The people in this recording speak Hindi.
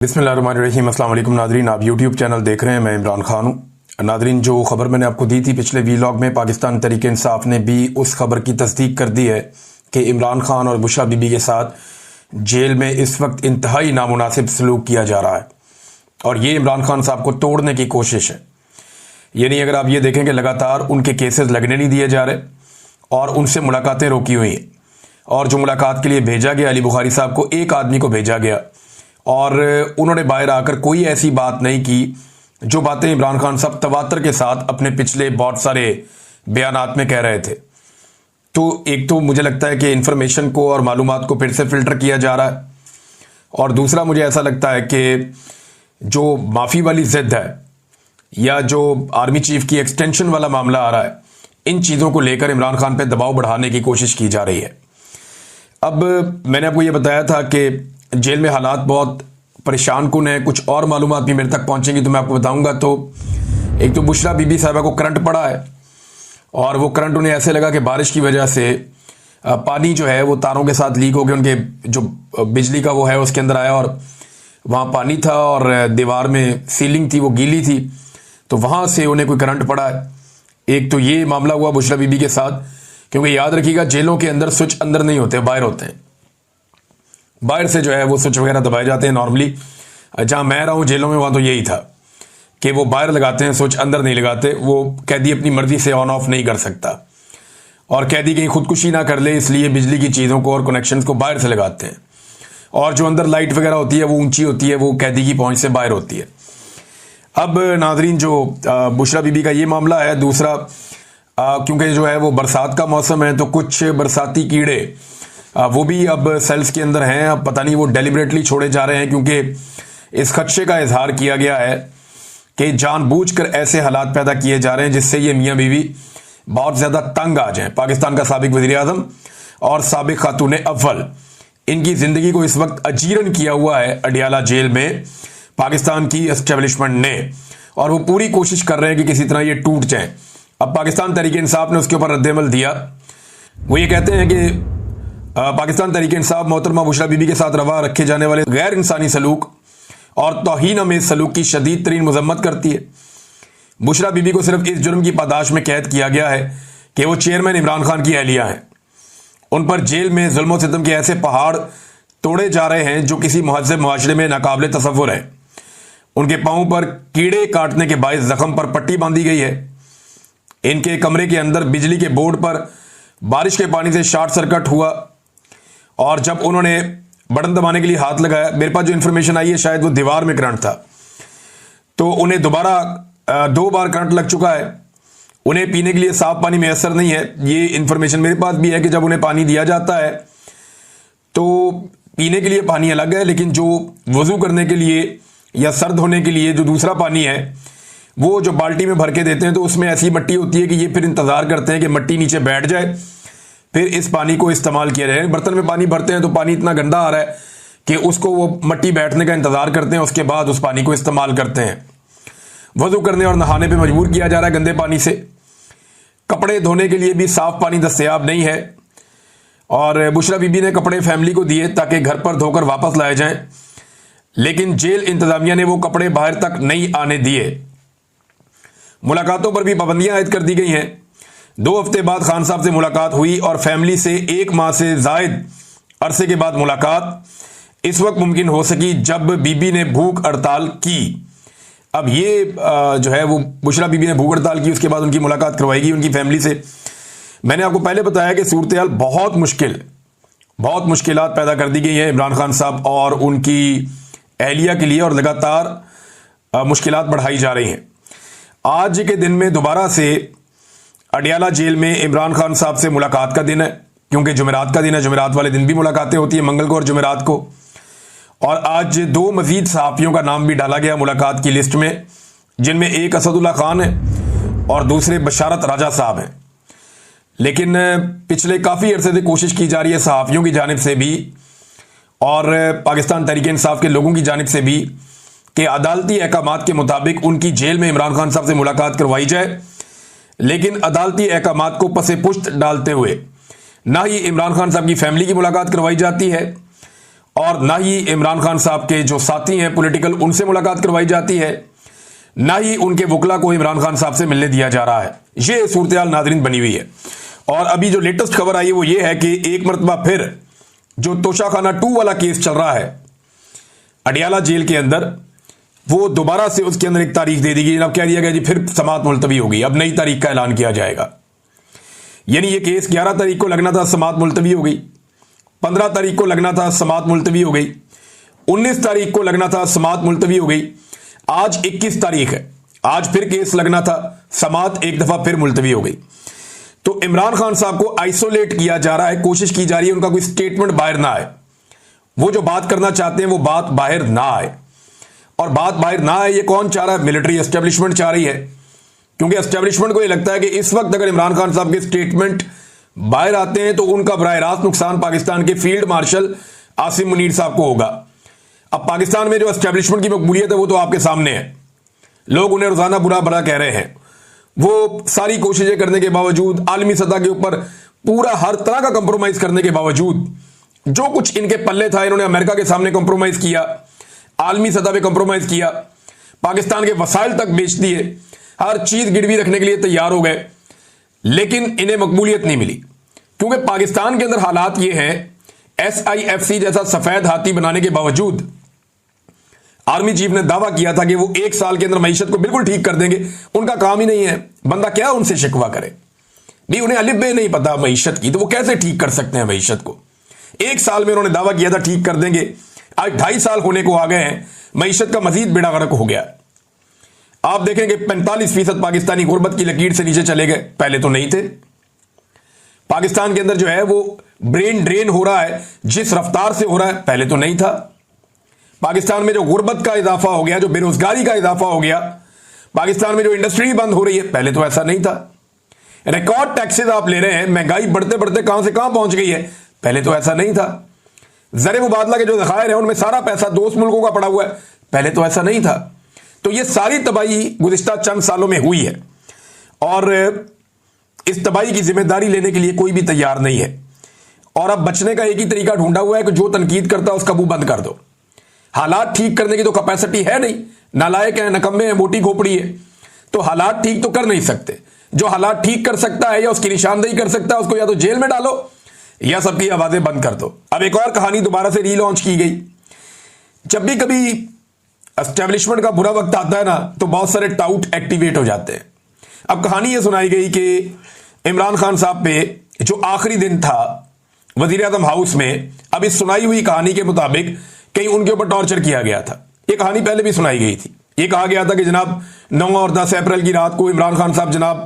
बिस्मिल्लाहिर्रहमानिर्रहीम। अस्सलाम वालेकुम नादरीन, आप यूट्यूब चैनल देख रहे हैं। मैं इमरान खान हूँ। नादरीन, जो खबर मैंने आपको दी थी पिछले वीलॉग में, पाकिस्तान तहरीक इंसाफ ने भी उस खबर की तस्दीक कर दी है कि इमरान खान और बुशरा बीबी के साथ जेल में इस वक्त इंतहाई नामुनासिब सलूक किया जा रहा है और ये इमरान खान साहब को तोड़ने की कोशिश है। यानी अगर आप ये देखें कि लगातार उनके केसेस लगने नहीं दिए जा रहे और उनसे मुलाकातें रोकी हुई हैं, और जो मुलाकात के लिए भेजा गया अली बुखारी साहब को, एक आदमी को भेजा गया और उन्होंने बाहर आकर कोई ऐसी बात नहीं की जो बातें इमरान खान साहब तवातर के साथ अपने पिछले बहुत सारे बयानात में कह रहे थे। तो एक तो मुझे लगता है कि इंफॉर्मेशन को और मालूमात को फिर से फिल्टर किया जा रहा है, और दूसरा मुझे ऐसा लगता है कि जो माफ़ी वाली जिद है या जो आर्मी चीफ की एक्सटेंशन वाला मामला आ रहा है, इन चीज़ों को लेकर इमरान खान पे दबाव बढ़ाने की कोशिश की जा रही है। अब मैंने आपको ये बताया था कि जेल में हालात बहुत परेशान कुन है। कुछ और मालूमात भी मेरे तक पहुंचेंगी तो मैं आपको बताऊंगा। तो एक तो बुशरा बीबी साहिबा को करंट पड़ा है और वो करंट उन्हें ऐसे लगा कि बारिश की वजह से पानी जो है वो तारों के साथ लीक हो गया, उनके जो बिजली का वो है उसके अंदर आया और वहाँ पानी था और दीवार में सीलिंग थी वो गीली थी, तो वहाँ से उन्हें कोई करंट पड़ा है। एक तो ये मामला हुआ बुशरा बीबी के साथ, क्योंकि याद रखिएगा जेलों के अंदर स्विच अंदर नहीं होते, बाहर होते हैं। बाहर से जो है वो स्विच वगैरह दबाए जाते हैं। नॉर्मली जहां मैं रहा हूं जेलों में, वहां तो यही था कि वो बाहर लगाते हैं स्विच, अंदर नहीं लगाते। वो कैदी अपनी मर्जी से ऑन ऑफ नहीं कर सकता और कैदी कहीं खुदकुशी ना कर ले, इसलिए बिजली की चीज़ों को और कनेक्शंस को बाहर से लगाते हैं। और जो अंदर लाइट वगैरह होती है वो ऊंची होती है, वो कैदी की पहुंच से बाहर होती है। अब नाजरीन, जो बुशरा बीबी का ये मामला है, दूसरा क्योंकि जो है वो बरसात का मौसम है तो कुछ बरसाती कीड़े वो भी अब सेल्स के अंदर हैं। अब पता नहीं वो डेलिबरेटली छोड़े जा रहे हैं, क्योंकि इस खदशे का इजहार किया गया है कि जानबूझकर ऐसे हालात पैदा किए जा रहे हैं जिससे ये मियाँ बीवी बहुत ज़्यादा तंग आ जाएं। पाकिस्तान का साबिक वज़ीर आज़म और साबिक खातून अव्वल, इनकी ज़िंदगी को इस वक्त अजीरन किया हुआ है अडियाला जेल में पाकिस्तान की एस्टेब्लिशमेंट ने, और वो पूरी कोशिश कर रहे हैं कि किसी तरह ये टूट जाए। अब पाकिस्तान तहरीक इंसाफ ने उसके ऊपर रद्देमल दिया। वो ये कहते हैं कि पाकिस्तान तहरीक इंसाफ मोहतरमा बुशरा बीबी के साथ रवा रखे जाने वाले गैर इंसानी सलूक और तौहीन में सलूक की शदीद तरीन मजम्मत करती है। बुशरा बीबी को सिर्फ इस जुर्म की पादाश में कैद किया गया है कि वो चेयरमैन इमरान खान की अहलिया हैं। उन पर जेल में जुल्म और सितम के ऐसे पहाड़ तोड़े जा रहे हैं जो किसी महज़ब मुआशरे में नाकाबिले तसव्वुर है। उनके पाँव पर कीड़े काटने के बायस जख्म पर पट्टी बांधी गई है। इनके कमरे के अंदर बिजली के बोर्ड पर बारिश के पानी से शॉर्ट सर्किट हुआ और जब उन्होंने बटन दबाने के लिए हाथ लगाया, मेरे पास जो इन्फॉर्मेशन आई है शायद वो दीवार में करंट था, तो उन्हें दोबारा 2 बार करंट लग चुका है। उन्हें पीने के लिए साफ पानी मैसर नहीं है। ये इन्फॉर्मेशन मेरे पास भी है कि जब उन्हें पानी दिया जाता है तो पीने के लिए पानी अलग है, लेकिन जो वजू करने के लिए या सर्द होने के लिए जो दूसरा पानी है वो जो बाल्टी में भर के देते हैं, तो उसमें ऐसी मट्टी होती है कि ये फिर इंतजार करते हैं कि मट्टी नीचे बैठ जाए, फिर इस पानी को इस्तेमाल किया जाए। बर्तन में पानी भरते हैं तो पानी इतना गंदा आ रहा है कि उसको वो मट्टी बैठने का इंतजार करते हैं, उसके बाद उस पानी को इस्तेमाल करते हैं। वजू करने और नहाने पे मजबूर किया जा रहा है गंदे पानी से। कपड़े धोने के लिए भी साफ पानी दस्तयाब नहीं है, और बुशरा बीबी ने कपड़े फैमिली को दिए ताकि घर पर धोकर वापस लाए जाएं, लेकिन जेल इंतजामिया ने वो कपड़े बाहर तक नहीं आने दिए। मुलाकातों पर भी पाबंदियां आयद कर दी गई हैं। 2 हफ्ते बाद खान साहब से मुलाकात हुई और फैमिली से 1 माह से जायद अरसे के बाद मुलाकात इस वक्त मुमकिन हो सकी जब बीबी ने भूख हड़ताल की। अब ये जो है वो बुशरा बीबी ने भूख हड़ताल की, उसके बाद उनकी मुलाकात करवाएगी उनकी फैमिली से। मैंने आपको पहले बताया कि सूरत हाल बहुत मुश्किलात पैदा कर दी गई है इमरान खान साहब और उनकी अहलिया के लिए, और लगातार मुश्किलात बढ़ाई जा रही हैं। आज के दिन में दोबारा से अडियाला जेल में इमरान खान साहब से मुलाकात का दिन है, क्योंकि जुमेरात का दिन है। जुमेरात वाले दिन भी मुलाकातें होती है, मंगल को और जुमेरात को। और आज 2 मजीद सहाफ़ियों का नाम भी डाला गया मुलाकात की लिस्ट में, जिनमें एक असदुल्ला खान है और दूसरे बशारत राजा साहब हैं। लेकिन पिछले काफ़ी अरसे से कोशिश की जा रही है सहाफ़ियों की जानिब से भी और पाकिस्तान तहरीक इंसाफ के लोगों की जानिब से भी कि अदालती अहकामात के मुताबिक उनकी जेल में इमरान खान साहब से मुलाकात करवाई जाए, लेकिन अदालती अहकामात को पसे पुश्त डालते हुए ना ही इमरान खान साहब की फैमिली की मुलाकात करवाई जाती है और ना ही इमरान खान साहब के जो साथी हैं पॉलिटिकल उनसे मुलाकात करवाई जाती है, ना ही उनके वकला को इमरान खान साहब से मिलने दिया जा रहा है। ये सूरत हाल नाज़रीन बनी हुई है। और अभी जो लेटेस्ट खबर आई है वो ये है कि एक मरतबा फिर जो तोशाखाना 2 वाला केस चल रहा है अडियाला जेल के अंदर, वो दोबारा से उसके अंदर एक तारीख दे दी गई। अब कह दिया गया जी फिर समाअत मुलतवी होगी, अब नई तारीख का ऐलान किया जाएगा। यानी ये केस 11 तारीख को लगना था, समाअत मुलतवी हो गई। 15 तारीख को लगना था, समाअत मुलतवी हो गई। 19 तारीख को लगना था, समाअत मुलतवी हो गई। आज 21 तारीख है, आज फिर केस लगना था, समाअत एक दफा फिर मुलतवी हो गई। तो इमरान खान साहब को आइसोलेट किया जा रहा है, कोशिश की जा रही है उनका कोई स्टेटमेंट बाहर ना आए। वो जो बात करना चाहते हैं वो बात बाहर ना आए। और बात बाहर ना आए ये कौन चाह रहा है? मिलिट्री एस्टेब्लिशमेंट चाह रही है, क्योंकि एस्टेब्लिशमेंट को ये लगता है कि इस वक्त अगर इमरान खान साहब के स्टेटमेंट बाहर आते हैं तो उनका बराह रास्त नुकसान पाकिस्तान के फील्ड मार्शल आसिम मुनीर साहब को होगा। अब पाकिस्तान में जो एस्टेब्लिशमेंट की मकबूलियत है वो तो आपके सामने है। लोग उन्हें रोजाना बुरा भला कह रहे हैं। वो सारी कोशिशें करने के बावजूद, आलमी सतह के ऊपर पूरा हर तरह का कंप्रोमाइज करने के बावजूद, जो कुछ इनके पल्ले था इन्होंने अमेरिका के सामने कंप्रोमाइज किया, आलमी सतह पे कंप्रोमाइज किया, पाकिस्तान के वसाइल तक बेच दिए, हर चीज गिरवी रखने के लिए तैयार हो गए, लेकिन इन्हें मकबूलियत नहीं मिली। क्योंकि पाकिस्तान के अंदर हालात ये हैं, SIFC जैसा सफेद हाथी बनाने के बावजूद आर्मी चीफ ने दावा किया था कि वो 1 साल के अंदर मईशत को बिल्कुल ठीक कर देंगे। उनका काम ही नहीं है। बंदा क्या उनसे शिकवा करे? नहीं, उन्हें अलिफ बे नहीं पता मईशत की, तो वो कैसे ठीक कर सकते हैं मईशत को? 1 साल में उन्होंने दावा किया था ठीक कर देंगे, आज 2.5 साल होने को आ गए हैं, मईशत का मजीद बेड़ा गर्क हो गया। आप देखेंगे 45% पाकिस्तानी गुर्बत की लकीर से नीचे चले गए, पहले तो नहीं थे। पाकिस्तान के अंदर जो है वो ब्रेन ड्रेन हो रहा है, जिस रफ्तार से हो रहा है पहले तो नहीं था। पाकिस्तान में जो गुर्बत का इजाफा हो गया, जो बेरोजगारी का इजाफा हो गया, पाकिस्तान में जो इंडस्ट्री बंद हो रही है, पहले तो ऐसा नहीं था। रिकॉर्ड टैक्सेस आप ले रहे हैं, महंगाई बढ़ते बढ़ते कहां से कहां पहुंच गई है, पहले तो ऐसा नहीं था। ज़र मुबादला के जो ज़खायर हैं उनमें सारा पैसा दोस्त मुल्कों का पड़ा हुआ है, पहले तो ऐसा नहीं था। तो ये सारी तबाही गुज़िश्ता चंद सालों में हुई है और इस तबाही की जिम्मेदारी लेने के लिए कोई भी तैयार नहीं है। और अब बचने का एक ही तरीका ढूंढा हुआ है कि जो तनकीद करता है उसका मुंह बंद कर दो। हालात ठीक करने की तो कैपेसिटी है नहीं, नालायक है, नकम्मे है, मोटी खोपड़ी है, तो हालात ठीक तो कर नहीं सकते। जो हालात ठीक कर सकता है या उसकी निशानदेही कर सकता है उसको या तो जेल में डालो या सबकी आवाजें बंद कर दो। अब एक और कहानी दोबारा से रीलॉन्च की गई। जब भी कभी एस्टेब्लिशमेंट का बुरा वक्त आता है ना, तो बहुत सारे टाउट एक्टिवेट हो जाते हैं। अब कहानी यह सुनाई गई कि इमरान खान साहब पे जो आखिरी दिन था वजीर आजम हाउस में, अब इस सुनाई हुई कहानी के मुताबिक कहीं उनके ऊपर टॉर्चर किया गया था। यह कहानी पहले भी सुनाई गई थी। यह कहा गया था कि जनाब 9 और 10 अप्रैल की रात को इमरान खान साहब जनाब